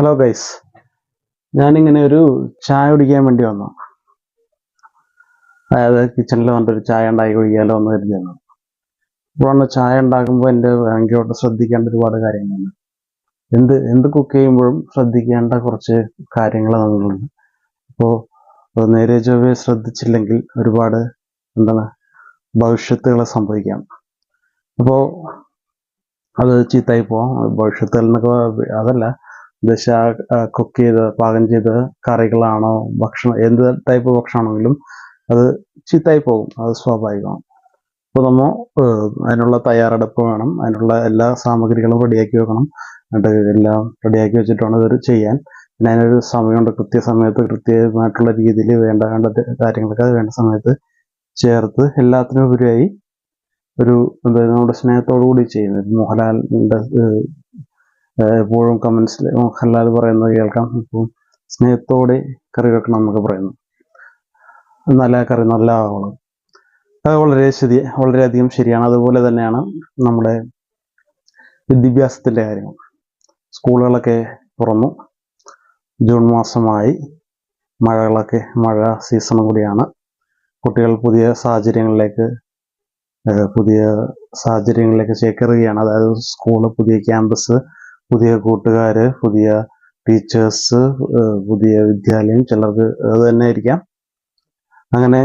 Hello guys, ഞാനിങ്ങനെ ഒരു ചായ കുടിക്കാൻ വേണ്ടി വന്നു. അതായത് കിച്ചണിൽ വന്നിട്ടൊരു ചായ ഉണ്ടാക്കി കുടിക്കാമല്ലോ എന്ന് കരുതി വന്നു. അപ്പോഴാണ് ചായ ഉണ്ടാക്കുമ്പോൾ എൻ്റെ ഭയങ്കരമായിട്ട് ശ്രദ്ധിക്കേണ്ട ഒരുപാട് കാര്യങ്ങളുണ്ട്. എന്ത് കുക്ക് ചെയ്യുമ്പോഴും ശ്രദ്ധിക്കേണ്ട കുറച്ച് കാര്യങ്ങൾ നമ്മളുണ്ട്. അപ്പോൾ നേരെ ചൊവ്വേ ശ്രദ്ധിച്ചില്ലെങ്കിൽ ഒരുപാട് ഭവിഷ്യത്തുകൾ സംഭവിക്കാം. അപ്പോൾ അത് ചീത്തയായി പോവാം. ഭവിഷ്യത്തുകൾ എന്നൊക്കെ അതല്ല കുക്ക് ചെയ്ത് പാകം ചെയ്ത് കറികളാണോ ഭക്ഷണം എന്ത് ടൈപ്പ് ഭക്ഷണമാണെങ്കിലും അത് ചീത്തയായി പോകും. അത് സ്വാഭാവികമാണ്. അപ്പോൾ നമ്മൾ അതിനുള്ള തയ്യാറെടുപ്പ് വേണം. അതിനുള്ള എല്ലാ സാമഗ്രികളും റെഡിയാക്കി വെക്കണം. എന്നിട്ട് എല്ലാം റെഡിയാക്കി വെച്ചിട്ട് വേണം ഇതൊരു ചെയ്യാൻ. പിന്നെ അതിനൊരു സമയമുണ്ട്. കൃത്യസമയത്ത് കൃത്യമായിട്ടുള്ള രീതിയിൽ വേണ്ട കാര്യങ്ങളൊക്കെ വേണ്ട സമയത്ത് ചേർത്ത് എല്ലാത്തിനും ഉപരിയായി നമ്മുടെ സ്നേഹത്തോടു കൂടി ചെയ്യുന്നത്. മോഹൻലാലിൻ്റെ എപ്പോഴും കമൻസിൽ മോഹൻലാൽ പറയുന്നത് കേൾക്കാം. ഇപ്പോൾ സ്നേഹത്തോടെ കറി വെക്കണം എന്നൊക്കെ പറയുന്നു. നല്ല കറി നല്ല ആവണം. അത് വളരെയധികം ശരിയാണ്. അതുപോലെ തന്നെയാണ് നമ്മുടെ വിദ്യാഭ്യാസത്തിൻ്റെ കാര്യങ്ങൾ. സ്കൂളുകളൊക്കെ തുറന്നു. ജൂൺ മാസമായി. മഴ സീസണും കൂടിയാണ്. കുട്ടികൾ പുതിയ സാഹചര്യങ്ങളിലേക്ക് ചേക്കേറുകയാണ്. അതായത് സ്കൂള്, പുതിയ ക്യാമ്പസ്, പുതിയ കൂട്ടുകാർ, പുതിയ ടീച്ചേഴ്സ്, പുതിയ വിദ്യാലയം. ചിലർക്ക് അത് തന്നെ ആയിരിക്കാം. അങ്ങനെ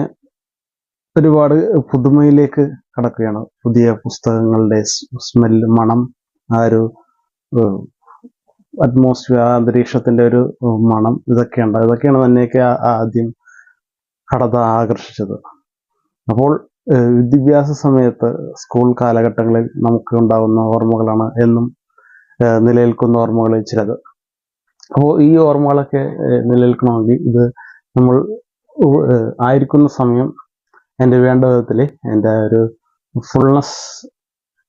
ഒരുപാട് പുതുമയിലേക്ക് കടക്കുകയാണ്. പുതിയ പുസ്തകങ്ങളുടെ സ്മെല്ല്, മണം, ആ ഒരു അറ്റ്മോസ്ഫിയർ, അന്തരീക്ഷത്തിൻ്റെ ഒരു മണം, ഇതൊക്കെയാണ് തന്നെയൊക്കെ ആദ്യം ആകർഷിച്ചത്. അപ്പോൾ വിദ്യാഭ്യാസ സമയത്ത് സ്കൂൾ കാലഘട്ടങ്ങളിൽ നമുക്ക് ഉണ്ടാകുന്ന ഓർമ്മകളാണ് എന്നും നിലനിൽക്കുന്ന ഓർമ്മകളിൽ ചിലത്. അപ്പോൾ ഈ ഓർമ്മകളൊക്കെ നിലനിൽക്കണമെങ്കിൽ ഇത് നമ്മൾ ആയിരിക്കുന്ന സമയം എൻ്റെ വേണ്ട വിധത്തിൽ എൻ്റെ ഒരു ഫുൾനെസ്,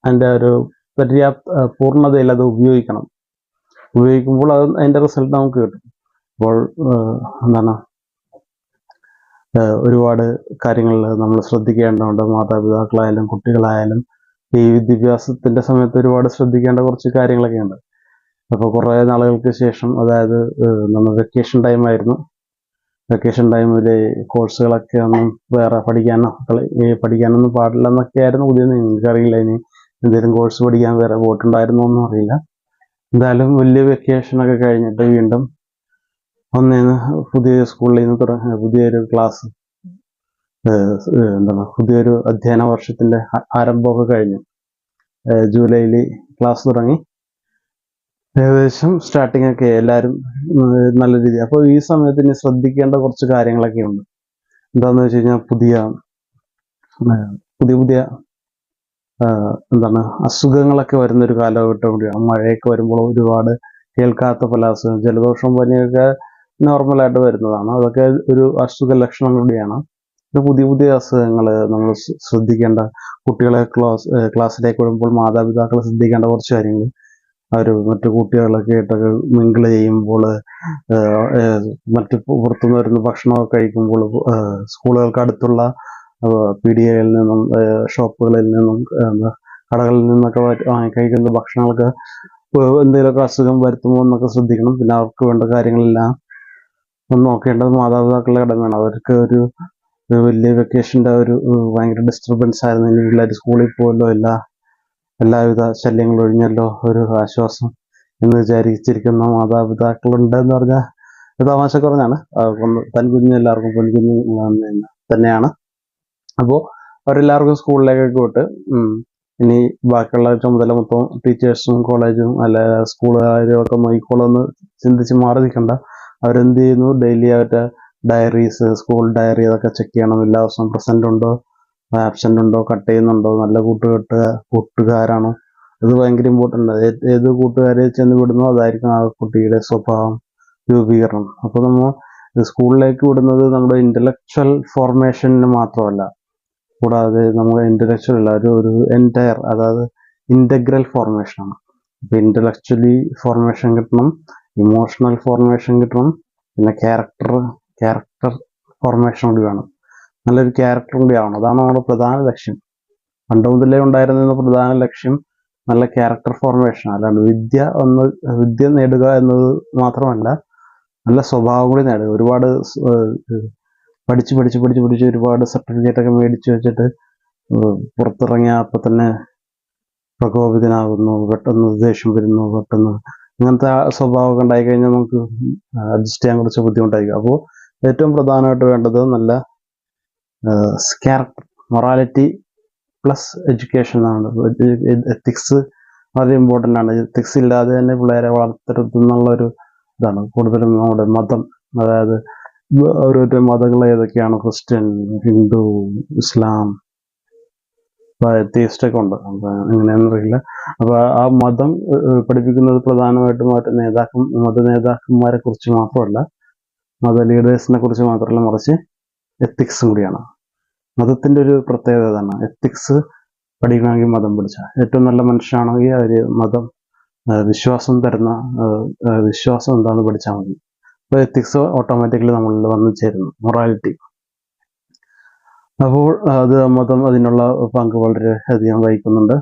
എൻ്റെ ഒരു പൂർണ്ണതയിൽ അത് ഉപയോഗിക്കുമ്പോൾ അതിൻ്റെ റിസൾട്ട് നമുക്ക് കിട്ടും. അപ്പോൾ ഒരുപാട് കാര്യങ്ങളിൽ നമ്മൾ ശ്രദ്ധിക്കേണ്ടതുണ്ട്. മാതാപിതാക്കളായാലും കുട്ടികളായാലും ഈ വിദ്യാഭ്യാസത്തിൻ്റെ സമയത്ത് ഒരുപാട് ശ്രദ്ധിക്കേണ്ട കുറച്ച് കാര്യങ്ങളൊക്കെ ഉണ്ട്. അപ്പോൾ കുറേ നാളുകൾക്ക് ശേഷം, അതായത് നമ്മൾ വെക്കേഷൻ ടൈമായിരുന്നു. വെക്കേഷൻ ടൈമിൽ കോഴ്സുകളൊക്കെ ഒന്നും വേറെ പഠിക്കാനൊന്നും പാടില്ല എന്നൊക്കെയായിരുന്നു പുതിയ നിയമം. എനിക്കറിയില്ല ഇനി എന്തെങ്കിലും കോഴ്സ് പഠിക്കാൻ വേറെ പോയിട്ടുണ്ടായിരുന്നോ ഒന്നും അറിയില്ല. എന്തായാലും വലിയ വെക്കേഷനൊക്കെ കഴിഞ്ഞിട്ട് വീണ്ടും പുതിയ സ്കൂളിൽ നിന്ന് തുടങ്ങി പുതിയൊരു ക്ലാസ് പുതിയൊരു അധ്യയന വർഷത്തിൻ്റെ ആരംഭമൊക്കെ കഴിഞ്ഞു. ജൂലൈയിൽ ക്ലാസ് തുടങ്ങി. ഏകദേശം സ്റ്റാർട്ടിങ് ഒക്കെ എല്ലാവരും നല്ല രീതി. അപ്പോൾ ഈ സമയത്ത് ഇനി ശ്രദ്ധിക്കേണ്ട കുറച്ച് കാര്യങ്ങളൊക്കെ ഉണ്ട്. എന്താണെന്ന് വെച്ച് കഴിഞ്ഞാൽ പുതിയ അസുഖങ്ങളൊക്കെ വരുന്നൊരു കാലഘട്ടം കൂടിയാണ്. മഴയൊക്കെ വരുമ്പോൾ ഒരുപാട് കേൾക്കാത്ത പല അസുഖം, ജലദോഷം, പനിയൊക്കെ നോർമലായിട്ട് വരുന്നതാണ്. അതൊക്കെ ഒരു അസുഖ ലക്ഷണം കൂടിയാണ്. പുതിയ അസുഖങ്ങൾ നമ്മൾ ശ്രദ്ധിക്കേണ്ട. കുട്ടികളെ ക്ലാസ്സിലേക്ക് വരുമ്പോൾ മാതാപിതാക്കൾ ശ്രദ്ധിക്കേണ്ട കുറച്ച് കാര്യങ്ങൾ. മറ്റു കുട്ടികളൊക്കെ ആയിട്ടൊക്കെ മിങ്കിൾ ചെയ്യുമ്പോൾ, മറ്റു പുറത്തുനിന്ന് വരുന്ന ഭക്ഷണമൊക്കെ കഴിക്കുമ്പോൾ, സ്കൂളുകൾക്ക് അടുത്തുള്ള പീടികയിൽ നിന്നും ഷോപ്പുകളിൽ നിന്നും കടകളിൽ നിന്നൊക്കെ കഴിക്കുന്ന ഭക്ഷണങ്ങൾക്ക് എന്തെങ്കിലുമൊക്കെ അസുഖം വരുത്തുമോ എന്നൊക്കെ ശ്രദ്ധിക്കണം. പിന്നെ അവർക്ക് വേണ്ട കാര്യങ്ങളെല്ലാം നോക്കേണ്ടത് മാതാപിതാക്കളുടെ കടമയാണ്. അവർക്ക് ഒരു വലിയ വെക്കേഷൻ്റെ ഭയങ്കര ഡിസ്റ്റർബൻസ് ആയിരുന്നു. ഇനി പിള്ളേർ സ്കൂളിൽ പോയല്ലോ, എല്ലാവിധ ശല്യങ്ങളും ഒഴിഞ്ഞല്ലോ, ഒരു ആശ്വാസം എന്ന് വിചാരിച്ചിരിക്കുന്ന മാതാപിതാക്കളുണ്ട് എന്ന് പറഞ്ഞാൽ തമാശ കുറഞ്ഞാണ്. പെൺകുഞ്ഞ് എല്ലാവർക്കും പെൺകുഞ്ഞ് തന്നെയാണ്. അപ്പോൾ അവരെല്ലാവർക്കും സ്കൂളിലേക്കൊക്കെ വിട്ട് ഇനി ബാക്കിയുള്ള ചുമതല മൊത്തം ടീച്ചേഴ്സും കോളേജും അല്ല സ്കൂളുകാരും ഒക്കെ നോക്കിക്കോളെന്ന് ചിന്തിച്ച് മാറി നിൽക്കണ്ട. അവരെന്ത് ചെയ്യുന്നു, ഡെയിലി അവരുടെ ഡയറീസ്, സ്കൂൾ ഡയറി, അതൊക്കെ ചെക്ക് ചെയ്യണം. എല്ലാ ദിവസവും പ്രസൻ്റ് ഉണ്ടോ, ആബ്സെൻ്റ് ഉണ്ടോ, കട്ട് ചെയ്യുന്നുണ്ടോ, നല്ല കൂട്ടുകാരാണോ, അത് ഭയങ്കര ഇമ്പോർട്ടൻ്റ്. ഏത് കൂട്ടുകാരെ ചെന്ന് വിടുന്നോ അതായിരിക്കും ആ കുട്ടിയുടെ സ്വഭാവം രൂപീകരണം. അപ്പോൾ നമ്മൾ സ്കൂളിലേക്ക് വിടുന്നത് നമ്മുടെ ഇൻ്റലക്ച്വൽ ഫോർമേഷന് മാത്രമല്ല, കൂടാതെ നമ്മുടെ ഇൻ്റലക്ച്വൽ അല്ല, ഒരു എൻറ്റയർ, അതായത് ഇൻ്റഗ്രൽ ഫോർമേഷനാണ്. അപ്പോൾ ഇൻ്റലക്ച്വലി ഫോർമേഷൻ കിട്ടണം, ഇമോഷണൽ ഫോർമേഷൻ കിട്ടണം, പിന്നെ ക്യാരക്ടർ ഫോർമേഷൻ കൂടി വേണം. നല്ലൊരു ക്യാരക്ടർ കൂടി ആവണം. അതാണ് നമ്മുടെ പ്രധാന ലക്ഷ്യം. പണ്ട് മുതലേ ഉണ്ടായിരുന്ന പ്രധാന ലക്ഷ്യം നല്ല ക്യാരക്ടർ ഫോർമേഷൻ. അല്ലാണ്ട് വിദ്യ നേടുക എന്നത് മാത്രമല്ല, നല്ല സ്വഭാവം കൂടി നേടുക. ഒരുപാട് പഠിച്ച് പഠിച്ച് പഠിച്ച് പഠിച്ച് ഒരുപാട് സർട്ടിഫിക്കറ്റ് ഒക്കെ മേടിച്ച് വെച്ചിട്ട് പുറത്തിറങ്ങിയ അപ്പം തന്നെ പ്രകോപിതനാകുന്നു, പെട്ടെന്ന് ദേഷ്യം വരുന്നു, പെട്ടെന്ന് അങ്ങനത്തെ സ്വഭാവമൊക്കെ ഉണ്ടായി കഴിഞ്ഞാൽ നമുക്ക് അഡ്ജസ്റ്റ് ചെയ്യാൻ കുറച്ച് ബുദ്ധിമുട്ടായിരിക്കും. അപ്പോൾ ഏറ്റവും പ്രധാനമായിട്ട് വേണ്ടത് നല്ല ക്യാരക്ടർ, മൊറാലിറ്റി പ്ലസ് എഡ്യൂക്കേഷൻ ആണ്. എത്തിക്സ് വളരെ ഇമ്പോർട്ടൻ്റ് ആണ്. എത്തിക്സ് ഇല്ലാതെ തന്നെ പിള്ളേരെ വളർത്തരുതെന്നുള്ളൊരു ഇതാണ്. കൂടുതലും നമ്മുടെ മതം, അതായത് ഓരോരോ മതങ്ങൾ ഏതൊക്കെയാണ്, ക്രിസ്ത്യൻ, ഹിന്ദു, ഇസ്ലാം, എത്തിയിസ്റ്റ് ഒക്കെ ഉണ്ട്. അപ്പം എങ്ങനെയാണെന്നറിയില്ല. അപ്പോൾ ആ മതം പഠിപ്പിക്കുന്നത് പ്രധാനമായിട്ടും മത നേതാക്കന്മാരെ കുറിച്ച് മാത്രമല്ല, മത ലീഡേഴ്സിനെ കുറിച്ച് മാത്രമല്ല, മറിച്ച് എത്തിക്സും കൂടിയാണ്. മതത്തിൻ്റെ ഒരു പ്രത്യേകത തന്നെ എത്തിക്സ് പഠിക്കണമെങ്കിൽ മതം പഠിച്ചാൽ ഏറ്റവും നല്ല മനുഷ്യനാണെങ്കിൽ അവർ മതം വിശ്വാസം തരുന്ന വിശ്വാസം എന്താണെന്ന് പഠിച്ചാൽ മതി. അപ്പോൾ എത്തിക്സ് ഓട്ടോമാറ്റിക്കലി നമ്മളിൽ വന്നു ചേരുന്നു, മൊറാലിറ്റി. അപ്പോൾ അത് മതം അതിനുള്ള പങ്ക് വളരെ അധികം വഹിക്കുന്നുണ്ട്.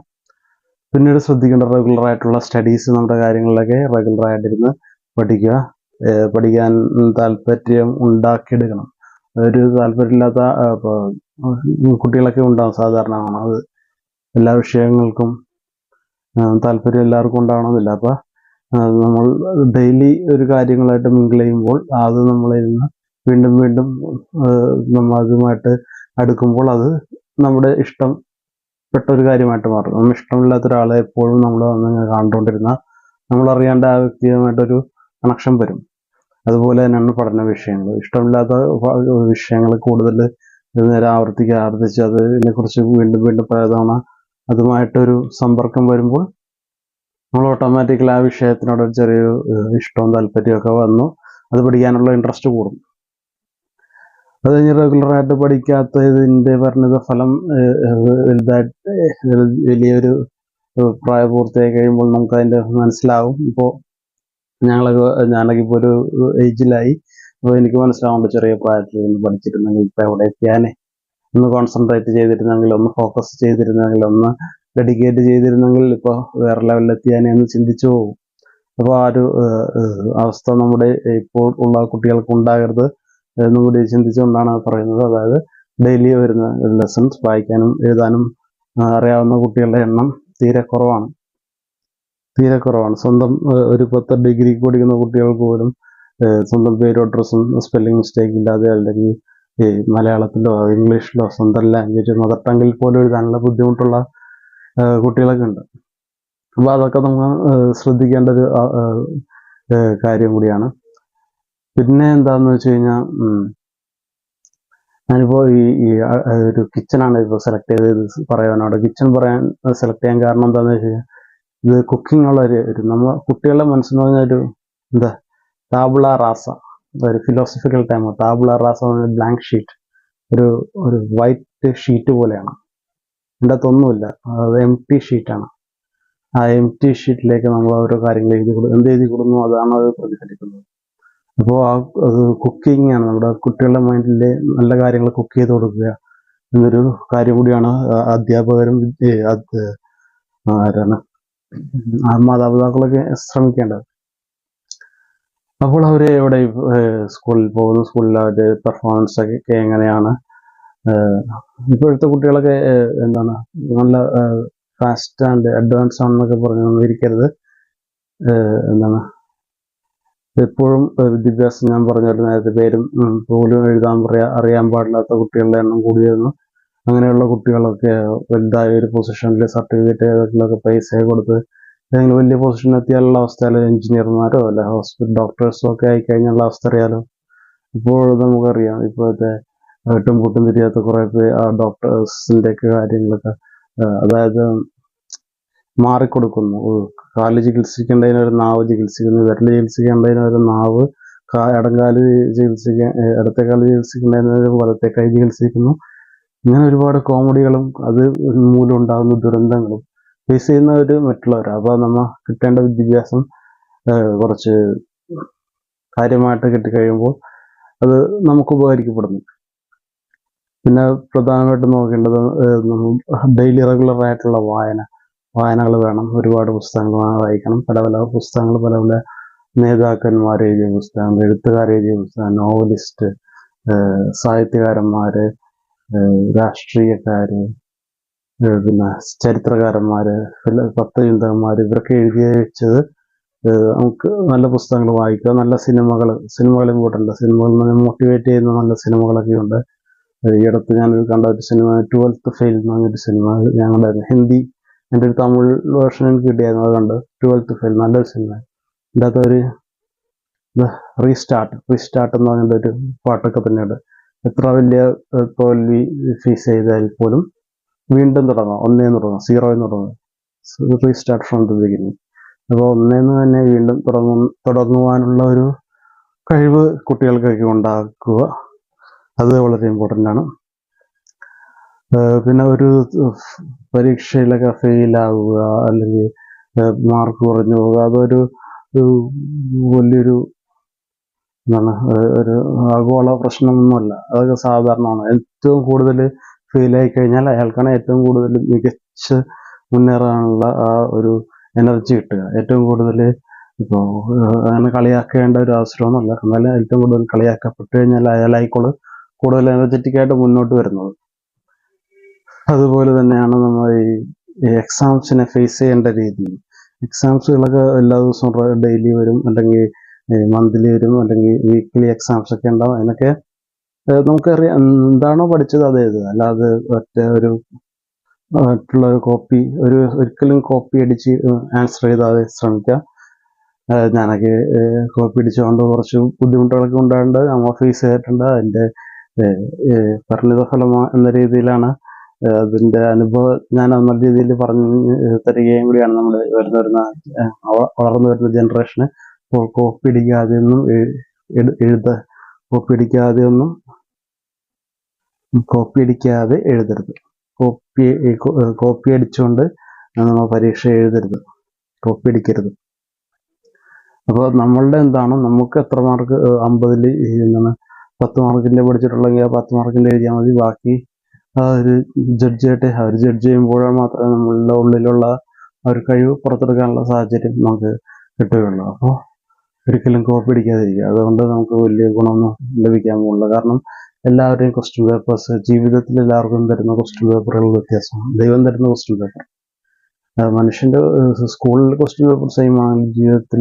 പിന്നീട് ശ്രദ്ധിക്കേണ്ട റെഗുലറായിട്ടുള്ള സ്റ്റഡീസ്, നമ്മുടെ കാര്യങ്ങളിലൊക്കെ റെഗുലറായിട്ടിരുന്ന് പഠിക്കുക. പഠിക്കാൻ താല്പര്യം ഉണ്ടാക്കിയെടുക്കണം. ഒരു താല്പര്യമില്ലാത്ത കുട്ടികളൊക്കെ ഉണ്ടാകും സാധാരണ. അത് എല്ലാ വിഷയങ്ങൾക്കും താല്പര്യം എല്ലാവർക്കും ഉണ്ടാവണമെന്നില്ല. അപ്പം നമ്മൾ ഡെയിലി ഒരു കാര്യങ്ങളായിട്ട് മിങ്കിൾ ചെയ്യുമ്പോൾ അത് നമ്മളിൽ നിന്ന് വീണ്ടും വീണ്ടും നമ്മൾ അതുമായിട്ട് അടുക്കുമ്പോൾ അത് നമ്മുടെ ഇഷ്ടപ്പെട്ട ഒരു കാര്യമായിട്ട് മാറും. നമ്മൾ ഇഷ്ടമില്ലാത്ത ഒരാളെ എപ്പോഴും നമ്മൾ കണ്ടുകൊണ്ടിരുന്ന നമ്മളറിയാണ്ട് ആ വ്യക്തിയുമായിട്ടൊരു കണക്ഷൻ വരും. അതുപോലെ തന്നെയാണ് പഠന വിഷയങ്ങൾ. ഇഷ്ടമില്ലാത്ത വിഷയങ്ങൾ കൂടുതൽ നേരെ ആവർത്തിച്ച് അതിനെക്കുറിച്ച് വീണ്ടും വീണ്ടും പലതവണ അതുമായിട്ടൊരു സമ്പർക്കം വരുമ്പോൾ നമ്മൾ ഓട്ടോമാറ്റിക്കലി ആ വിഷയത്തിനോട് ഒരു ചെറിയൊരു ഇഷ്ടവും താല്പര്യമൊക്കെ വന്നു അത് പഠിക്കാനുള്ള ഇൻട്രസ്റ്റ് കൂടും. അത് കഴിഞ്ഞ് റെഗുലറായിട്ട് പഠിക്കാത്തതിൻ്റെ പരിണിത ഫലം വലുതായിട്ട് വലിയൊരു പ്രായപൂർത്തിയായി കഴിയുമ്പോൾ നമുക്ക് അതിൻ്റെ മനസ്സിലാവും. ഇപ്പോൾ ഞാനൊക്കെ ഇപ്പോൾ ഒരു ഏജിലായി. അപ്പോൾ എനിക്ക് മനസ്സിലാവുന്നുണ്ട്, ചെറിയ പ്രായത്തിൽ നിന്ന് പഠിച്ചിരുന്നെങ്കിൽ ഇപ്പോൾ എവിടെ എത്തിയാനേ, ഒന്ന് കോൺസെൻട്രേറ്റ് ചെയ്തിരുന്നെങ്കിൽ, ഒന്ന് ഫോക്കസ് ചെയ്തിരുന്നെങ്കിൽ, ഒന്ന് ഡെഡിക്കേറ്റ് ചെയ്തിരുന്നെങ്കിൽ ഇപ്പോൾ വേറെ ലെവലിലെത്തിയാനേ എന്ന് ചിന്തിച്ചു പോകും. അപ്പോൾ ആ ഒരു അവസ്ഥ നമ്മുടെ ഇപ്പോൾ ഉള്ള കുട്ടികൾക്ക് ഉണ്ടാകരുത് എന്നുകൂടി ചിന്തിച്ചുകൊണ്ടാണ് പറയുന്നത്. അതായത് ഡെയിലി വരുന്ന ലെസൺസ് വായിക്കാനും എഴുതാനും അറിയാവുന്ന കുട്ടികളുടെ എണ്ണം തീരെ കുറവാണ്. സ്വന്തം ഒരു 10 ഡിഗ്രി പഠിക്കുന്ന കുട്ടികൾക്ക് പോലും സ്വന്തം പേരും അഡ്രസ്സും സ്പെല്ലിംഗ് മിസ്റ്റേക്ക് ഇല്ലാതെ, അല്ലെങ്കിൽ മലയാളത്തിലോ ഇംഗ്ലീഷിലോ സ്വന്തം ലാംഗ്വേജ് മദർ ടങ്ങിൽ പോലും എഴുതാനുള്ള ബുദ്ധിമുട്ടുള്ള കുട്ടികളൊക്കെ ഉണ്ട്. അപ്പോൾ അതൊക്കെ നമ്മൾ ശ്രദ്ധിക്കേണ്ട ഒരു കാര്യം കൂടിയാണ്. പിന്നെ എന്താണെന്ന് വെച്ച് കഴിഞ്ഞാൽ, ഞാനിപ്പോൾ ഈ ഒരു കിച്ചണാണ് ഇപ്പോൾ സെലക്ട് ചെയ്ത് പറയാനോട്. കിച്ചൺ സെലക്ട് ചെയ്യാൻ കാരണം എന്താണെന്ന് വെച്ച് കഴിഞ്ഞാൽ, ഇത് കുക്കിംഗ് ഉള്ള ഒരു നമ്മൾ കുട്ടികളുടെ മനസ്സിൽ നിന്ന് പറഞ്ഞൊരു ടാബുള റാസ, ഒരു philosophical time. Tabula rasa blank sheet, ഒരു വൈറ്റ് ഷീറ്റ് പോലെയാണ്. ഇതിൻ്റെ അകത്തൊന്നുമില്ല, അത് എംപ്റ്റി ഷീറ്റാണ്. ആ എംപ്റ്റി ഷീറ്റിലേക്ക് നമ്മൾ ഓരോ കാര്യങ്ങൾ എഴുതി കൊടുക്കുന്നു, അതാണ് അത് പ്രതിഫലിക്കുന്നത്. അപ്പോൾ അത് കുക്കിംഗ് ആണ്. നമ്മുടെ കുട്ടികളുടെ മൈൻഡിൽ നല്ല കാര്യങ്ങൾ കുക്ക് ചെയ്ത് കൊടുക്കുക എന്നൊരു കാര്യം കൂടിയാണ് അധ്യാപകരും മാതാപിതാക്കളൊക്കെ ശ്രമിക്കേണ്ടത്. അപ്പോൾ അവർ എവിടെ സ്കൂളിൽ പോകുന്നു, സ്കൂളിൽ അവരുടെ പെർഫോമൻസ് ഒക്കെ എങ്ങനെയാണ്. ഇപ്പോഴത്തെ കുട്ടികളൊക്കെ എന്താണ് നല്ല ഫാസ്റ്റ് ആൻഡ് അഡ്വാൻസ് ആണെന്നൊക്കെ പറഞ്ഞൊന്നും ഇരിക്കരുത്. എന്താണ് എപ്പോഴും വിദ്യാഭ്യാസം, ഞാൻ പറഞ്ഞല്ലോ നേരത്തെ, പേരും പോലും എഴുതാൻ അറിയാൻ പാടില്ലാത്ത കുട്ടികളുടെ എണ്ണം കൂടിയിരുന്നു. അങ്ങനെയുള്ള കുട്ടികളൊക്കെ വലുതായ ഒരു പൊസിഷനിൽ സർട്ടിഫിക്കറ്റുകളൊക്കെ പൈസ കൊടുത്ത് ഏതെങ്കിലും വലിയ പൊസിഷൻ എത്തിയാലുള്ള അവസ്ഥ, അല്ലെങ്കിൽ എഞ്ചിനീയർമാരോ അല്ല ഹോസ്പിറ്റൽ ഡോക്ടേഴ്സോ ഒക്കെ ആയിക്കഴിഞ്ഞുള്ള അവസ്ഥ അറിയാലോ. ഇപ്പോൾ നമുക്കറിയാം, ഇപ്പോഴത്തെ എട്ടും പൊട്ടും തിരിയാത്ത കുറേ പേര് ആ ഡോക്ടേഴ്സിൻ്റെ ഒക്കെ കാര്യങ്ങളൊക്കെ അതായത് മാറിക്കൊടുക്കുന്നു. കാല് ചികിത്സിക്കേണ്ടതിനൊരു നാവ് ചികിത്സിക്കുന്നു, വിരൽ ചികിത്സിക്കേണ്ടതിനൊരു നാവ്, ഇടംകാല് ഇടത്തെ കാല് ചികിത്സിക്കേണ്ടതിനൊരു വലത്തെ കൈ ചികിത്സിക്കുന്നു. ഇങ്ങനെ ഒരുപാട് കോമഡികളും അത് മൂലം ഉണ്ടാകുന്ന ദുരന്തങ്ങളും ഫേസ് ചെയ്യുന്നവർ മറ്റുള്ളവരാണ്. അപ്പോൾ നമ്മൾ കിട്ടേണ്ട വിദ്യാഭ്യാസം കുറച്ച് കാര്യമായിട്ട് കിട്ടിക്കഴിയുമ്പോൾ അത് നമുക്ക് ഉപകരിക്കപ്പെടുന്നു. പിന്നെ പ്രധാനമായിട്ടും നോക്കേണ്ടത് ഡെയിലി റെഗുലർ ആയിട്ടുള്ള വായന. വായനകൾ വേണം, ഒരുപാട് പുസ്തകങ്ങൾ വായിക്കണം. പല പല പുസ്തകങ്ങൾ, പല പല നേതാക്കന്മാർ എഴുതിയ പുസ്തകങ്ങൾ, എഴുത്തുകാർ എഴുതിയ പുസ്തകം, നോവലിസ്റ്റ്, സാഹിത്യകാരന്മാര്, രാഷ്ട്രീയക്കാര്, പിന്നെ ചരിത്രകാരന്മാര്, തത്വചിന്തകന്മാര്, ഇവരൊക്കെ എഴുതി വെച്ചത് നമുക്ക് നല്ല പുസ്തകങ്ങൾ വായിക്കുക. നല്ല സിനിമകൾ ഇമ്പോർട്ടൻ്റ്. സിനിമകൾ മോട്ടിവേറ്റ് ചെയ്യുന്ന നല്ല സിനിമകളൊക്കെ ഉണ്ട്. ഈ അടുത്ത് ഞാൻ കണ്ട ഒരു സിനിമ 12th ഫെയിൽ എന്ന് പറഞ്ഞൊരു സിനിമ, ഞങ്ങളുടെ ഹിന്ദി, എൻ്റെ ഒരു തമിഴ് വേർഷൻ എനിക്ക് കിട്ടിയായിരുന്നു, അത് കണ്ട്. 12th ഫെയിൽ നല്ലൊരു സിനിമ. ഇതിൻ്റെ അകത്ത് ഒരു റീസ്റ്റാർട്ട് എന്ന് പറഞ്ഞിട്ട് ഒരു പാട്ടൊക്കെ തന്നെയുണ്ട്. എത്ര വലിയ തോൽവി ഫേസ് ചെയ്താൽ പോലും വീണ്ടും തുടങ്ങാം, ഒന്നേന്ന് തുടങ്ങാം, സീറോയിൽ തുടങ്ങാം, റീസ്റ്റാർട്ട് ഫ്രം ദ ബിഗിനിങ്. അപ്പോൾ ഒന്നേന്ന് തന്നെ വീണ്ടും തുടങ്ങുവാനുള്ള ഒരു കഴിവ് കുട്ടികൾക്കൊക്കെ ഉണ്ടാക്കുക, അത് വളരെ ഇമ്പോർട്ടൻ്റ് ആണ്. പിന്നെ ഒരു പരീക്ഷയിലൊക്കെ ഫെയിലാവുക അല്ലെങ്കിൽ മാർക്ക് കുറഞ്ഞു പോവുക, അതൊരു വലിയൊരു എന്താണ്, ഒരു ആഗോള പ്രശ്നമൊന്നുമല്ല. അതൊക്കെ സാധാരണമാണ്. ഏറ്റവും കൂടുതൽ ഫെയിലായി കഴിഞ്ഞാൽ അയാൾക്കാണ് ഏറ്റവും കൂടുതൽ മികച്ച് മുന്നേറാനുള്ള ആ ഒരു എനർജി കിട്ടുക. ഏറ്റവും കൂടുതൽ ഇപ്പോൾ അങ്ങനെ കളിയാക്കേണ്ട ഒരു അവസരമൊന്നുമല്ല, എന്നാലും ഏറ്റവും കൂടുതൽ കളിയാക്കപ്പെട്ട് കഴിഞ്ഞാൽ അയാളായിക്കോള് കൂടുതൽ എനർജറ്റിക് ആയിട്ട് മുന്നോട്ട് വരുന്നത്. അതുപോലെ തന്നെയാണ് നമ്മൾ ഈ എക്സാംസിനെ ഫേസ് ചെയ്യേണ്ട രീതി. എക്സാംസുകളൊക്കെ എല്ലാ ദിവസവും ഡെയിലി വരും, അല്ലെങ്കിൽ മന്ത്ലി വരും, അല്ലെങ്കിൽ വീക്ക്ലി എക്സാംസ് ഒക്കെ ഉണ്ടാവും. അതിനൊക്കെ നമുക്കറിയാം എന്താണോ പഠിച്ചത് അത് എഴുതുക, അല്ലാതെ മറ്റുള്ള ഒരു ഒരിക്കലും കോപ്പി അടിച്ച് ആൻസർ ചെയ്താതെ ശ്രമിക്കുക. ഞാനൊക്കെ കോപ്പി അടിച്ചുകൊണ്ട് കുറച്ച് ബുദ്ധിമുട്ടുകളൊക്കെ ഉണ്ടായിട്ടുണ്ട്, നമ്മൾ ഫേസ് ചെയ്തിട്ടുണ്ട്. അതിൻ്റെ പരിണിത ഫലം എന്ന രീതിയിലാണ് അതിൻ്റെ അനുഭവം ഞാൻ നല്ല രീതിയിൽ പറഞ്ഞു തരികയും കൂടിയാണ് നമ്മൾ വളർന്നു വരുന്ന ജനറേഷന്. കോപ്പി അടിക്കാതെയൊന്നും കോപ്പി അടിക്കാതെ എഴുതരുത്. കോപ്പി അടിച്ചുകൊണ്ട് നമ്മൾ പരീക്ഷ എഴുതരുത്, കോപ്പി അടിക്കരുത്. അപ്പോൾ നമ്മളുടെ എന്താണ്, നമുക്ക് എത്ര മാർക്ക് 50-ൽ എന്താണ് 10 മാർക്കിൻ്റെ പഠിച്ചിട്ടുള്ളെങ്കിൽ ആ 10 മാർക്കിൻ്റെ എഴുതിയാൽ മതി. ബാക്കി ഒരു ജഡ്ജ് ചെയ്യട്ടെ. അവർ ജഡ്ജ് ചെയ്യുമ്പോഴാണ് മാത്രമേ നമ്മളുടെ ഉള്ളിലുള്ള ഒരു കഴിവ് പുറത്തെടുക്കാനുള്ള സാഹചര്യം നമുക്ക് കിട്ടുകയുള്ളൂ. അപ്പോൾ ഒരിക്കലും കോപ്പി അടിക്കാതിരിക്കുക. അതുകൊണ്ട് നമുക്ക് വലിയ ഗുണമൊന്നും ലഭിക്കാൻ പോകുന്നില്ല. കാരണം എല്ലാവരുടെയും ക്വസ്റ്റ്യൻ പേപ്പേഴ്സ്, ജീവിതത്തിൽ എല്ലാവർക്കും തരുന്ന ക്വസ്റ്റ്യൻ പേപ്പറുകൾ വ്യത്യാസമാണ്. ദൈവം തരുന്ന ക്വസ്റ്റ്യൻ പേപ്പർ, മനുഷ്യൻ്റെ സ്കൂളിൽ ക്വസ്റ്റ്യൻ പേപ്പർ സെയിം ആണ്. ജീവിതത്തിൽ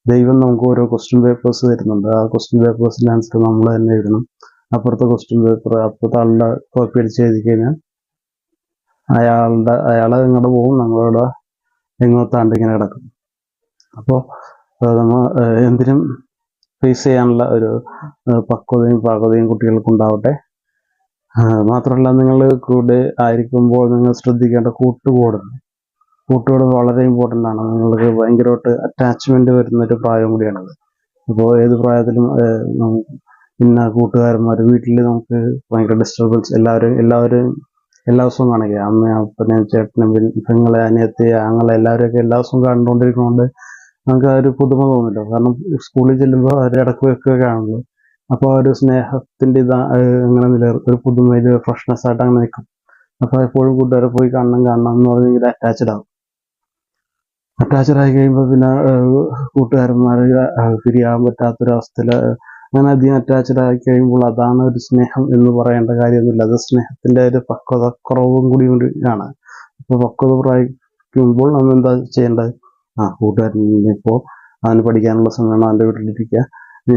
ദൈവം നമുക്ക് ഓരോ ക്വസ്റ്റ്യൻ പേപ്പേഴ്സ് തരുന്നുണ്ട്. ആ ക്വസ്റ്റ്യൻ പേപ്പേഴ്സിൻ്റെ ആൻസർ നമ്മൾ തന്നെ എഴുതണം. അപ്പുറത്തെ ക്വസ്റ്റ്യൻ പേപ്പർ അപ്പുറത്തെ ആളുടെ കോപ്പി അടിച്ച് എഴുതി കഴിഞ്ഞാൽ അയാളെ ഇങ്ങോട്ട് പോകും, നമ്മളോട് എങ്ങോട്ടാണ്ട് ഇങ്ങനെ കിടക്കും. അപ്പോൾ നമ്മൾ എന്തിനും ഫേസ് ചെയ്യാനുള്ള ഒരു പാകതയും കുട്ടികൾക്കുണ്ടാവട്ടെ. മാത്രമല്ല, നിങ്ങൾ കൂടെ ആയിരിക്കുമ്പോൾ നിങ്ങൾ ശ്രദ്ധിക്കേണ്ട കൂട്ടുകൂടൽ വളരെ ഇമ്പോർട്ടൻ്റ് ആണ്. നിങ്ങൾക്ക് ഭയങ്കരമായിട്ട് അറ്റാച്ച്മെന്റ് വരുന്നൊരു പ്രായം കൂടിയാണത്. അപ്പോൾ ഏത് പ്രായത്തിലും പിന്നെ കൂട്ടുകാരന്മാർ, വീട്ടിൽ നമുക്ക് ഭയങ്കര ഡിസ്റ്റർബൻസ്, എല്ലാവരും എല്ലാ ദിവസവും കാണിക്കുക, അമ്മയും അപ്പനെയും ചേട്ടനും പെങ്ങളെ അനിയത്തെ ആങ്ങളെ എല്ലാവരെയൊക്കെ എല്ലാ ദിവസവും കണ്ടുകൊണ്ടിരിക്കുന്നതുകൊണ്ട് നമുക്ക് ആ ഒരു പുതുമ തോന്നില്ല. കാരണം സ്കൂളിൽ ചെല്ലുമ്പോൾ അവർ ഇടയ്ക്ക് വെക്കുക കാണുള്ളൂ. അപ്പോൾ ഒരു സ്നേഹത്തിൻ്റെ അങ്ങനെ ഒരു പുതുമയിൽ ഫ്രഷ്നെസ് ആയിട്ട് അങ്ങനെ നിൽക്കും. അപ്പോൾ എപ്പോഴും കൂട്ടുകാരെ പോയി കാണണം എന്ന് പറഞ്ഞെങ്കിൽ അറ്റാച്ച്ഡ് ആയി കഴിയുമ്പോൾ പിന്നെ കൂട്ടുകാരന്മാർ പിരിയാൻ പറ്റാത്തൊരവസ്ഥയിൽ അങ്ങനെ അധികം അറ്റാച്ച്ഡ് ആയി കഴിയുമ്പോൾ അതാണ് ഒരു സ്നേഹം എന്ന് പറയേണ്ട കാര്യമൊന്നുമില്ല. അത് സ്നേഹത്തിൻ്റെ ഒരു കുറവും കൂടി ആണ്. അപ്പോൾ പക്വത പ്രാപിക്കുമ്പോൾ നമ്മൾ എന്താ ചെയ്യേണ്ടത്? കൂട്ടുകാരൻ ഇപ്പോൾ അവന് പഠിക്കാനുള്ള സമയമാണ് അവൻ്റെ വീട്ടിലിരിക്കുക,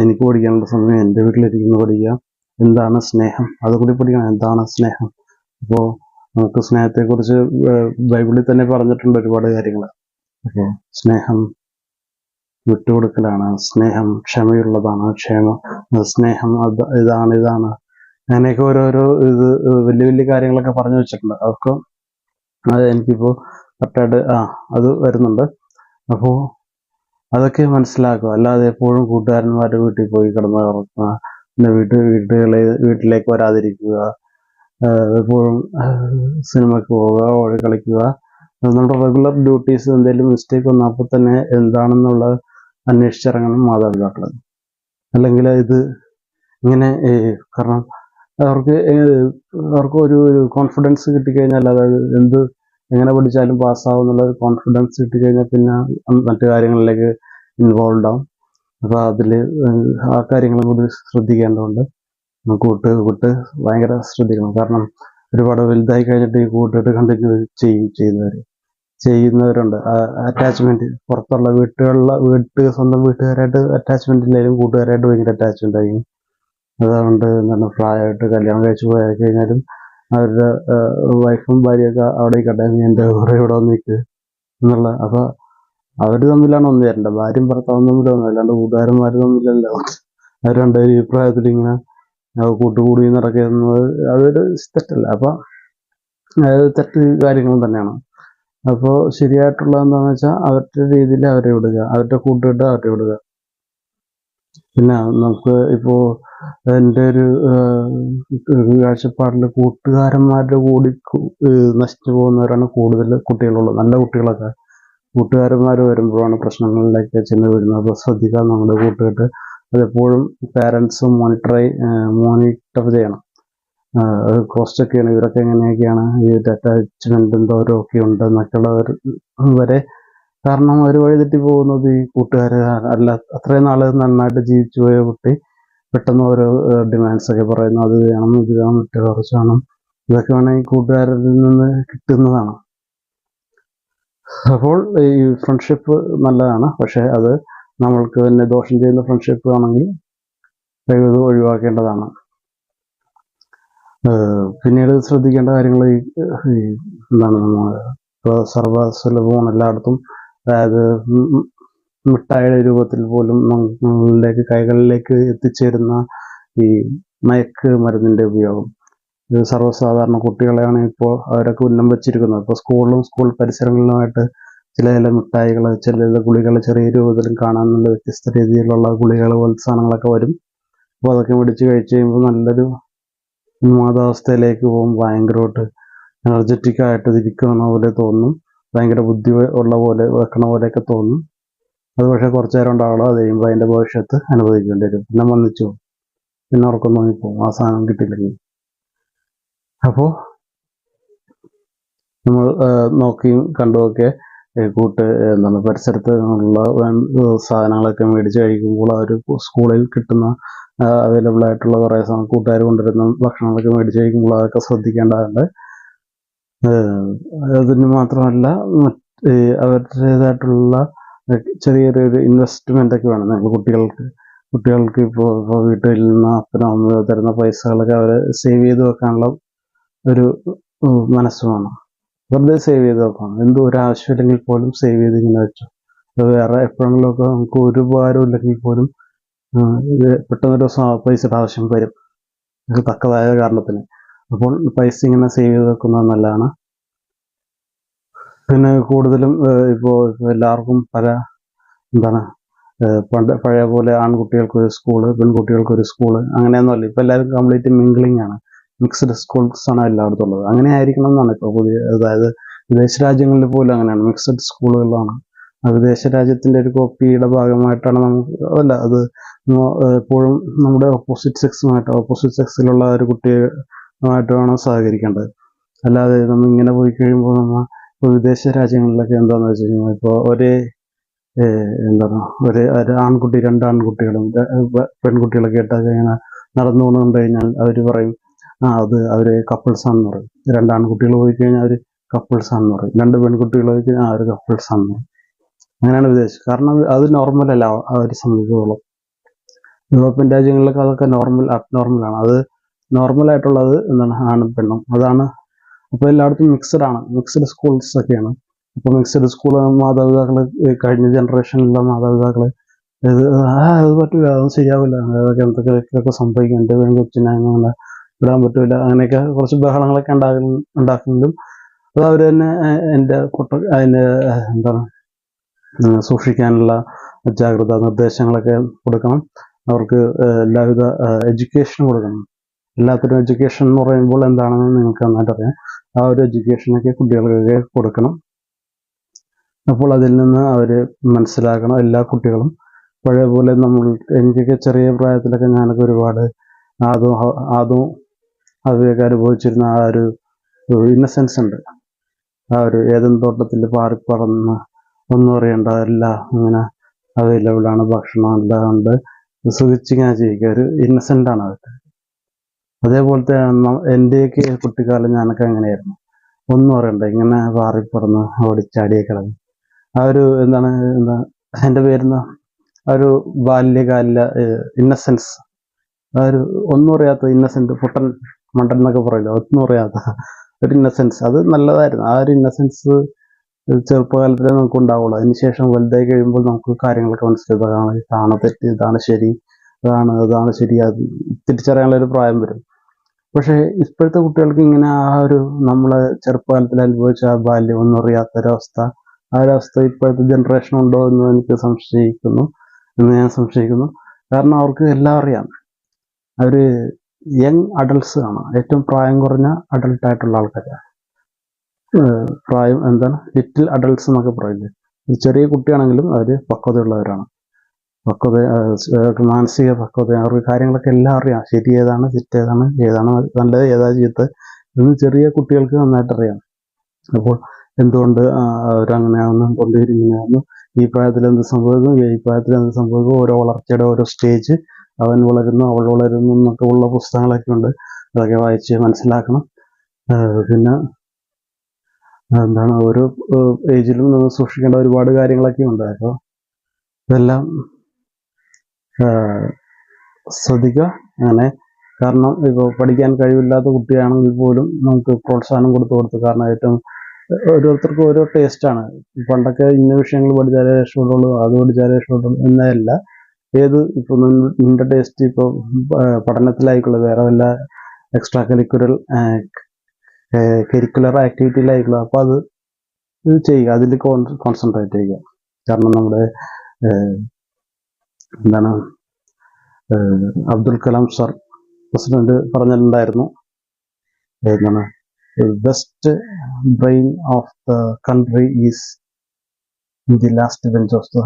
എനിക്ക് പഠിക്കാനുള്ള സമയം എൻ്റെ വീട്ടിലിരിക്കുന്നു പഠിക്കുക. എന്താണ് സ്നേഹം? അതുകൂടി പഠിക്കണം. എന്താണ് സ്നേഹം? അപ്പോൾ നമുക്ക് സ്നേഹത്തെക്കുറിച്ച് ബൈബിളിൽ തന്നെ പറഞ്ഞിട്ടുണ്ട് ഒരുപാട് കാര്യങ്ങൾ. അപ്പോൾ സ്നേഹം വിട്ടുകൊടുക്കലാണ്, സ്നേഹം ക്ഷമയുള്ളതാണ്, സ്നേഹം ഇതാണ് അങ്ങനെയൊക്കെ ഓരോരോ വലിയ കാര്യങ്ങളൊക്കെ പറഞ്ഞു വെച്ചിട്ടുണ്ട്. അതൊക്കെ എനിക്കിപ്പോൾ കറക്റ്റായിട്ട് അത് വരുന്നുണ്ട്. അപ്പോൾ അതൊക്കെ മനസ്സിലാക്കുക. അല്ലാതെ എപ്പോഴും കൂട്ടുകാരന്മാരുടെ വീട്ടിൽ പോയി കിടന്ന് ഉറക്കുക, പിന്നെ വീട്ടിലേക്ക് വരാതിരിക്കുക, എപ്പോഴും സിനിമയ്ക്ക് പോവുക, ഓടി കളിക്കുക. നമ്മുടെ റെഗുലർ ഡ്യൂട്ടീസ് എന്തെങ്കിലും മിസ്റ്റേക്ക് വന്നാൽ അപ്പോൾ തന്നെ എന്താണെന്നുള്ളത് അന്വേഷിച്ചിറങ്ങണം മാതാപിതാക്കൾ. അല്ലെങ്കിൽ ഇത് ഇങ്ങനെ കാരണം അവർക്ക് ഒരു കോൺഫിഡൻസ് കിട്ടിക്കഴിഞ്ഞാൽ, അതായത് എന്ത് എങ്ങനെ പഠിച്ചാലും പാസ്സാവും എന്നുള്ള ഒരു കോൺഫിഡൻസ് കിട്ടി കഴിഞ്ഞാൽ പിന്നെ മറ്റു കാര്യങ്ങളിലേക്ക് ഇൻവോൾവ് ആവും. അപ്പോൾ അതിൽ ആ കാര്യങ്ങളും കൂടി ശ്രദ്ധിക്കേണ്ടതുണ്ട്. കൂട്ട് ഭയങ്കര ശ്രദ്ധിക്കണം. കാരണം ഒരുപാട് വലുതായി കഴിഞ്ഞിട്ട് ഈ കൂട്ടിട്ട് കണ്ടിന്യൂ ചെയ്യുന്നവരുണ്ട്. അറ്റാച്ച്മെന്റ് പുറത്തുള്ള സ്വന്തം വീട്ടുകാരായിട്ട് അറ്റാച്ച്മെന്റ് ഇല്ലെങ്കിലും കൂട്ടുകാരായിട്ട് ഭയങ്കര അറ്റാച്ച്മെന്റ് ആയിരിക്കും. അതുകൊണ്ട് എന്താണ് പ്രായമായിട്ട് കല്യാണം കഴിച്ച് പോയി കഴിഞ്ഞാലും അവരുടെ വൈഫും ഭാര്യയൊക്കെ അവിടെ കട്ടെ എൻ്റെ ഇവിടെ വന്നിട്ട് എന്നുള്ള. അപ്പൊ അവര് തമ്മിലാണ് ഒന്ന് തരേണ്ടത്. ഭാര്യയും ഭർത്താവും തമ്മിലൊന്നും, അല്ലാണ്ട് കൂട്ടുകാരന്മാർ തമ്മിലല്ല. അവർ രണ്ടുപേരും ഈ പ്രായത്തിൽ ഇങ്ങനെ കൂട്ടുകൂടി നടക്കുന്നത് അതൊരു തെറ്റല്ല. അപ്പൊ തെറ്റ് കാര്യങ്ങൾ തന്നെയാണ്. അപ്പോൾ ശരിയായിട്ടുള്ള എന്താണെന്ന് വെച്ചാൽ അവരുടെ രീതിയിൽ അവരെ വിടുക, അവരുടെ കൂട്ടുകെട്ട് അവരെ വിടുക. പിന്നെ നമുക്ക് ഇപ്പോ എൻ്റെ ഒരു കാഴ്ചപ്പാടിൽ കൂട്ടുകാരന്മാരുടെ കൂടി നശിച്ചു പോകുന്നവരാണ് കൂടുതൽ കുട്ടികളുള്ളത്. നല്ല കുട്ടികളൊക്കെ കൂട്ടുകാരന്മാർ വരുമ്പോഴാണ് പ്രശ്നങ്ങളിലേക്ക് ചെന്ന് വീഴുന്നത്. അപ്പോൾ ശ്രദ്ധിക്കാൻ നമ്മുടെ കൂട്ടുകെട്ട് അതെപ്പോഴും പാരൻസ് മോണിറ്റർ ചെയ്യണം. അത് ക്രോസ് ചെക്ക് ചെയ്യണം. ഇവരൊക്കെ എങ്ങനെയൊക്കെയാണ് ഈ അറ്റാച്ച്മെന്റ് എന്തോരമൊക്കെ ഉണ്ട് എന്നൊക്കെയുള്ളവർ വരെ. കാരണം അവർ വഴിതെറ്റി പോകുന്നത് ഈ കൂട്ടുകാര് അല്ല. അത്രയും നാള് നന്നായിട്ട് ജീവിച്ചു പോയ കുട്ടി പെട്ടെന്ന് ഓരോ ഡിമാൻഡ്സ് ഒക്കെ പറയുന്നു. അത് വേണം, ഇത് വേണം, മറ്റേ കുറച്ച് വേണം. ഇതൊക്കെ വേണമെങ്കിൽ കൂട്ടുകാരിൽ നിന്ന് കിട്ടുന്നതാണ്. അപ്പോൾ ഈ ഫ്രണ്ട്ഷിപ്പ് നല്ലതാണ്. പക്ഷെ അത് നമ്മൾക്ക് തന്നെ ദോഷം ചെയ്യുന്ന ഫ്രണ്ട്ഷിപ്പ് ആണെങ്കിൽ കഴിവതും ഒഴിവാക്കേണ്ടതാണ്. പിന്നീട് ശ്രദ്ധിക്കേണ്ട കാര്യങ്ങൾ ഈ എന്താണ് സർവ്വസുലഭമാണ് എല്ലായിടത്തും. അതായത് മിഠായിയുടെ രൂപത്തിൽ പോലും നമ്മളിലേക്ക് കൈകളിലേക്ക് എത്തിച്ചേരുന്ന ഈ മയക്ക് മരുന്നിന്റെ ഉപയോഗം ഇത് സർവ്വസാധാരണ. കുട്ടികളെയാണ് ഇപ്പോൾ അവരൊക്കെ ഉന്നം വെച്ചിരിക്കുന്നത്. ഇപ്പോൾ സ്കൂൾ പരിസരങ്ങളിലുമായിട്ട് ചില മിഠായികൾ, ചില ഗുളികൾ ചെറിയ രൂപത്തിലും കാണാനുള്ള വ്യത്യസ്ത രീതിയിലുള്ള ഗുളികൾ പോലത്തെ സാധനങ്ങളൊക്കെ വരും. അപ്പോൾ അതൊക്കെ മേടിച്ച് കഴിച്ച് കഴിയുമ്പോൾ നല്ലൊരു ഉന്മാദാവസ്ഥയിലേക്ക് പോകും. ഭയങ്കരമായിട്ട് എനർജറ്റിക് ആയിട്ട് ഇരിക്കുന്ന പോലെ തോന്നും. ഭയങ്കര ബുദ്ധി ഉള്ള പോലെ വെക്കണ പോലെയൊക്കെ തോന്നും. അത് പക്ഷേ കുറച്ചു നേരം ഉണ്ടാവുള്ളൂ. അത് കഴിയുമ്പോൾ അതിൻ്റെ ഭവിഷ്യത്ത് അനുഭവിക്കേണ്ടി വരും. പിന്നെ വന്നിച്ചു പിന്നെ ഉറക്കം തോന്നിപ്പോവും ആ സാധനം കിട്ടിയില്ലെങ്കിൽ. അപ്പോൾ നമ്മൾ നോക്കിയും കണ്ടുമൊക്കെ എന്താണ് പരിസരത്ത് ഉള്ള സാധനങ്ങളൊക്കെ മേടിച്ച് കഴിക്കുമ്പോൾ അവർ സ്കൂളിൽ കിട്ടുന്ന അവൈലബിൾ ആയിട്ടുള്ള കുറേ കൂട്ടുകാർ കൊണ്ടുവരുന്ന ഭക്ഷണങ്ങളൊക്കെ മേടിച്ച് കഴിക്കുമ്പോൾ അതൊക്കെ ശ്രദ്ധിക്കേണ്ടതുണ്ട്. അതിന് മാത്രമല്ല അവരുടേതായിട്ടുള്ള ചെറിയൊരു ഇൻവെസ്റ്റ്മെന്റ് ഒക്കെ വേണം നമ്മൾ കുട്ടികൾക്ക് ഇപ്പോൾ വീട്ടിൽ നിന്ന് അപ്പനോ അമ്മയോ തരുന്ന പൈസകളൊക്കെ അവരെ സേവ് ചെയ്ത് വെക്കാനുള്ള ഒരു മനസ്സ് വേണം. വെറുതെ സേവ് ചെയ്ത് വെക്കണം. എന്തോ ഒരു ആവശ്യമില്ലെങ്കിൽ പോലും സേവ് ചെയ്ത് ഇങ്ങനെ വെച്ചു. അത് വേറെ എപ്പോഴെങ്കിലുമൊക്കെ നമുക്ക് ഒരു ഉപകാരം ഇല്ലെങ്കിൽ പോലും ഇത് പെട്ടെന്നൊരു പൈസയുടെ ആവശ്യം വരും തക്കതായ കാരണത്തിന്. അപ്പോൾ പൈസ ഇങ്ങനെ സേവ് ചെയ്ത് വെക്കുന്നത് നല്ലതാണ്. പിന്നെ കൂടുതലും ഇപ്പോൾ എല്ലാവർക്കും പഴയ പോലെ ആൺകുട്ടികൾക്കൊരു സ്കൂള്, പെൺകുട്ടികൾക്കൊരു സ്കൂള് അങ്ങനെയൊന്നുമല്ല. ഇപ്പം എല്ലാവരും കംപ്ലീറ്റ് മിംഗ്ലിംഗ് ആണ്. മിക്സ്ഡ് സ്കൂൾസ് ആണ് എല്ലായിടത്തും ഉള്ളത്. അങ്ങനെ ആയിരിക്കണം എന്നാണ് ഇപ്പോൾ അതായത് വിദേശ രാജ്യങ്ങളിൽ പോലും അങ്ങനെയാണ്, മിക്സഡ് സ്കൂളുകളാണ്. വിദേശ രാജ്യത്തിന്റെ ഒരു കോപ്പിയുടെ ഭാഗമായിട്ടാണ് അത് എപ്പോഴും നമ്മുടെ ഓപ്പോസിറ്റ് സെക്സിലുള്ള ഒരു കുട്ടിയുമായിട്ട് വേണം സഹകരിക്കേണ്ടത്. അല്ലാതെ നമ്മൾ ഇങ്ങനെ പോയി കഴിയുമ്പോൾ ഇപ്പോൾ വിദേശ രാജ്യങ്ങളിലൊക്കെ എന്താണെന്ന് വെച്ച് കഴിഞ്ഞാൽ ഇപ്പോൾ ഒരു ആൺകുട്ടി രണ്ടാൺകുട്ടികളും പെൺകുട്ടികളൊക്കെ ഇട്ടൊക്കെ ഇങ്ങനെ നടന്നുകൊണ്ട് കണ്ടു കഴിഞ്ഞാൽ അവർ പറയും അവര് കപ്പിൾസ് ആണെന്ന് പറയും. രണ്ടാൺകുട്ടികൾ പോയി കഴിഞ്ഞാൽ അവർ കപ്പിൾസ് ആണെന്ന് പറയും. രണ്ട് പെൺകുട്ടികൾ പോയി കഴിഞ്ഞാൽ അവർ കപ്പിൾസ് ആണെന്ന് പറയും. അങ്ങനെയാണ് വിദേശം. കാരണം അത് നോർമലല്ല അവരെ സംബന്ധിച്ചോളം. യൂറോപ്യൻ രാജ്യങ്ങളിലൊക്കെ അതൊക്കെ അബ്നോർമലാണ്. അത് നോർമലായിട്ടുള്ളത് ആണും പെണ്ണും അതാണ്. അപ്പോൾ എല്ലായിടത്തും മിക്സ്ഡ് സ്കൂൾസ് ഒക്കെയാണ്. അപ്പോൾ മിക്സ്ഡ് സ്കൂൾ മാതാപിതാക്കൾ കഴിഞ്ഞ ജനറേഷനിലുള്ള മാതാപിതാക്കൾ അത് പറ്റില്ല, അതൊന്നും ശരിയാവില്ല, അതൊക്കെ എന്തൊക്കെ സംഭവിക്കും, എൻ്റെ കൊച്ചിനെ അങ്ങനെ വിടാൻ പറ്റില്ല, അങ്ങനെയൊക്കെ കുറച്ച് ബഹളങ്ങളൊക്കെ ഉണ്ടാക്കുന്നുണ്ടും അത് അവർ തന്നെ അതിൻ്റെ സൂക്ഷിക്കാനുള്ള ജാഗ്രതാ നിർദ്ദേശങ്ങളൊക്കെ കൊടുക്കണം. അവർക്ക് എല്ലാവിധ എഡ്യൂക്കേഷൻ കൊടുക്കണം. എല്ലാത്തിനും എഡ്യൂക്കേഷൻ എന്ന് പറയുമ്പോൾ എന്താണെന്ന് നിങ്ങൾക്ക് നന്നായിട്ട് അറിയാം. ആ ഒരു എഡ്യൂക്കേഷനൊക്കെ കുട്ടികൾക്കൊക്കെ കൊടുക്കണം. അപ്പോൾ അതിൽ നിന്ന് അവർ മനസ്സിലാക്കണം. എല്ലാ കുട്ടികളും പഴയ പോലെ എനിക്കൊക്കെ ചെറിയ പ്രായത്തിലൊക്കെ ഞാനൊക്കെ ഒരുപാട് ആദ്യം അതിലേക്ക് അനുഭവിച്ചിരുന്ന ആ ഒരു ഇന്നസെൻസ് ഉണ്ട്. ആ ഒരു ഏതെൻ തോട്ടത്തിൽ പാറിപ്പറന്ന് ഒന്നും അറിയണ്ട എല്ലാം ഇങ്ങനെ അവൈലബിൾ ആണ്, ഭക്ഷണം എല്ലാം ഉണ്ട്, സുഖിച്ചിങ്ങനെ ജീവിക്കുക, ഒരു ഇന്നസെന്റ് ആണ് അതൊക്കെ. അതേപോലത്തെ എൻ്റെയൊക്കെ കുട്ടിക്കാലം ഞാനൊക്കെ അങ്ങനെയായിരുന്നു. ഒന്നും അറിയണ്ട, ഇങ്ങനെ പാറിപ്പറന്ന് ഓടിച്ചാടിയൊക്കെ കിടന്നു. ആ ഒരു എന്താ എൻ്റെ പേരുന്ന ആ ഒരു ബാല്യകാല ഇന്നസെൻസ്, ആ ഒരു ഒന്നും അറിയാത്ത ഇന്നസെന്റ്, പൊട്ടൻ മണ്ടൻ എന്നൊക്കെ പറയില്ല, ഒന്നും അറിയാത്ത ഒരു ഇന്നസെൻസ്, അത് നല്ലതായിരുന്നു. ആ ഒരു ഇന്നസെൻസ് ചെറുപ്പകാലത്തിലേ നമുക്ക് ഉണ്ടാവുള്ളൂ. അതിനുശേഷം വലുതായി കഴിയുമ്പോൾ നമുക്ക് കാര്യങ്ങളൊക്കെ മനസ്സിലാക്കാം, ഇതാണ് തെറ്റ്, ഇതാണ് ശരി, അതാണ് ശരി, അത് തിരിച്ചറിയാനുള്ള ഒരു പ്രായം വരും. പക്ഷേ ഇപ്പോഴത്തെ കുട്ടികൾക്ക് ഇങ്ങനെ ആ ഒരു നമ്മളെ ചെറുപ്പകാലത്തിൽ അനുഭവിച്ച ആ ബാല്യം ഒന്നും അറിയാത്തൊരവസ്ഥ, ആ ഒരവസ്ഥ ഇപ്പോഴത്തെ ജനറേഷൻ ഉണ്ടോ എന്ന് ഞാൻ സംശയിക്കുന്നു. കാരണം അവർക്ക് എല്ലാം അറിയാം. അവർ യങ് അഡൾട്ട്സ് ആണ്, ഏറ്റവും പ്രായം കുറഞ്ഞ അഡൾട്ടായിട്ടുള്ള ആൾക്കാരാണ്. പ്രായം ലിറ്റിൽ അഡൾട്ട്സ് എന്നൊക്കെ പറയില്ലേ, ചെറിയ കുട്ടിയാണെങ്കിലും അവർ പക്വതയുള്ളവരാണ്. മാനസിക പക്വത, അവർക്ക് കാര്യങ്ങളൊക്കെ എല്ലാം അറിയാം. ശരി ഏതാണ്, തെറ്റേതാണ്, ഏതാണ് നല്ലത്, ഏതാ ചീത്ത എന്ന് ചെറിയ കുട്ടികൾക്ക് നന്നായിട്ട് അറിയാം. അപ്പോൾ എന്തുകൊണ്ട് അവരങ്ങനെയാവുന്നു, എന്തുകൊണ്ട് ഇങ്ങനെയാവുന്നു, ഈ പ്രായത്തിൽ എന്ത് സംഭവിക്കും, ഓരോ വളർച്ചയുടെ ഓരോ സ്റ്റേജ്, അവൻ വളരുന്നു, അവൾ വളരുന്നു എന്നൊക്കെ ഉള്ള പുസ്തകങ്ങളൊക്കെ ഉണ്ട്. അതൊക്കെ വായിച്ച് മനസ്സിലാക്കണം. പിന്നെ ഓരോ ഏജിലും നമ്മൾ സൂക്ഷിക്കേണ്ട ഒരുപാട് കാര്യങ്ങളൊക്കെ ഉണ്ട്. അപ്പോൾ ഇതെല്ലാം ശ്രദ്ധിക്കുക. അങ്ങനെ, കാരണം ഇപ്പോൾ പഠിക്കാൻ കഴിവില്ലാത്ത കുട്ടിയാണെങ്കിൽ പോലും നമുക്ക് പ്രോത്സാഹനം കൊടുത്ത് കാരണം ഏറ്റവും ഓരോരുത്തർക്കും ഓരോ ടേസ്റ്റാണ്. പണ്ടൊക്കെ ഇന്ന വിഷയങ്ങൾ പഠിച്ചാലേ രക്ഷപ്പെടുള്ളൂ, അത് പഠിച്ചാലേ രക്ഷപ്പെടുള്ളൂ എന്നല്ല. ഇപ്പോൾ നിന്റെ ടേസ്റ്റ് ഇപ്പോൾ പഠനത്തിലായിക്കുള്ള വേറെ വല്ല എക്സ്ട്രാ കരിക്കുലർ ആക്ടിവിറ്റിയിലായിക്കുള്ള, അപ്പോൾ അത് ചെയ്യുക, അതിൽ കോൺസെൻട്രേറ്റ് ചെയ്യുക. കാരണം നമ്മുടെ അബ്ദുൽ കലാം സർ പ്രസിഡന്റ് പറഞ്ഞിട്ടുണ്ടായിരുന്നു, best brain of the country is in the last bench of the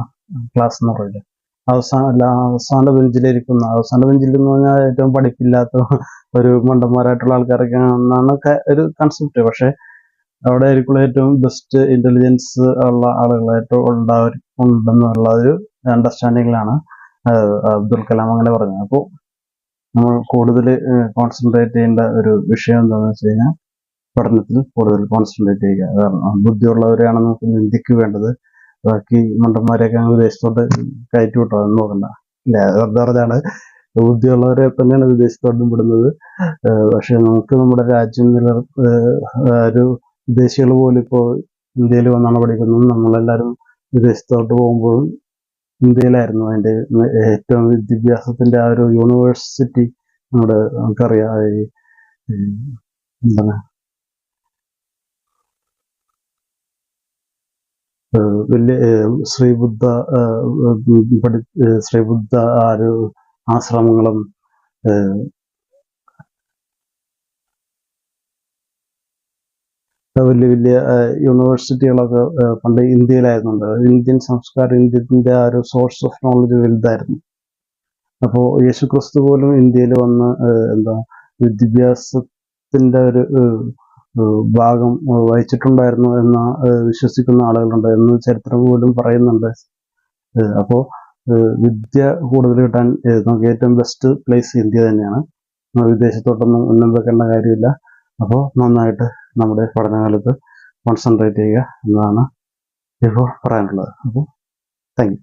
class എന്ന് പറയുന്നത്. അവസാന ബെഞ്ചിലിരിക്കുന്ന, അവസാന ബെഞ്ചിൽ എന്ന് പറഞ്ഞാൽ ഏറ്റവും പഠിപ്പില്ലാത്ത ഒരു മണ്ടന്മാരായിട്ടുള്ള ആൾക്കാരൊക്കെ എന്നാണ് ഒരു കൺസെപ്റ്റ്. പക്ഷെ അവിടെ ആയിരിക്കുള്ള ഏറ്റവും ബെസ്റ്റ് ഇന്റലിജൻസ് ഉള്ള ആളുകൾ ഏറ്റവും ഉണ്ടെന്നുള്ള ഒരു അണ്ടർസ്റ്റാൻഡിങ്ങിലാണ് അബ്ദുൽ കലാം അങ്ങനെ പറഞ്ഞത്. അപ്പോൾ നമ്മൾ കൂടുതൽ കോൺസെൻട്രേറ്റ് ചെയ്യേണ്ട ഒരു വിഷയം എന്താണെന്ന് വെച്ച് കഴിഞ്ഞാൽ പഠനത്തിൽ കൂടുതൽ കോൺസെൻട്രേറ്റ് ചെയ്യുക. കാരണം ബുദ്ധിയുള്ളവരെയാണ് നമുക്ക് ഇന്ത്യക്ക് വേണ്ടത്. ബാക്കി മണ്ടന്മാരെയൊക്കെ ഞങ്ങൾ വിദേശത്തോട്ട് കയറ്റി വിട്ടോ എന്ന് നോക്കണ്ട. വെറുതെ പറഞ്ഞാണ്, ബുദ്ധിയുള്ളവരെ തന്നെയാണ് വിദേശത്തോട്ടും വിടുന്നത്. പക്ഷെ നമുക്ക് നമ്മുടെ രാജ്യം ഒരു വിദേശികൾ പോലും ഇപ്പോൾ ഇന്ത്യയിൽ വന്നാണ് പഠിക്കുന്നത്. നമ്മളെല്ലാവരും വിദേശത്തോട്ട് പോകുമ്പോഴും ഇന്ത്യയിലായിരുന്നു. അതിൻ്റെ ഏറ്റവും വിദ്യാഭ്യാസത്തിന്റെ ആ ഒരു യൂണിവേഴ്സിറ്റി നമുക്കറിയാം. വലിയ ശ്രീബുദ്ധ ആ ഒരു ആശ്രമങ്ങളും വലിയ വലിയ യൂണിവേഴ്സിറ്റികളൊക്കെ പണ്ട് ഇന്ത്യയിലായിരുന്നുണ്ട്. ഇന്ത്യൻ സംസ്കാരം, ഇന്ത്യൻ്റെ ആ ഒരു സോഴ്സ് ഓഫ് നോളജ് വലുതായിരുന്നു. അപ്പോൾ യേശുക്രിസ്തു പോലും ഇന്ത്യയിൽ വന്ന് വിദ്യാഭ്യാസത്തിന്റെ ഒരു ഭാഗം വഹിച്ചിട്ടുണ്ടായിരുന്നു എന്ന് വിശ്വസിക്കുന്ന ആളുകളുണ്ട് എന്ന് ചരിത്രം പോലും പറയുന്നുണ്ട്. അപ്പോൾ വിദ്യ കൂടുതൽ കിട്ടാൻ നമുക്ക് ഏറ്റവും ബെസ്റ്റ് പ്ലേസ് ഇന്ത്യ തന്നെയാണ്. വിദേശത്തോട്ടൊന്നും ഉന്നം വെക്കേണ്ട കാര്യമില്ല. അപ്പോൾ നന്നായിട്ട് നമ്മുടെ പഠനകാലത്ത് കോൺസെൻട്രേറ്റ് ചെയ്യുക എന്നതാണ് ഇപ്പോൾ പറയാനുള്ളത്. അപ്പോൾ താങ്ക് യു.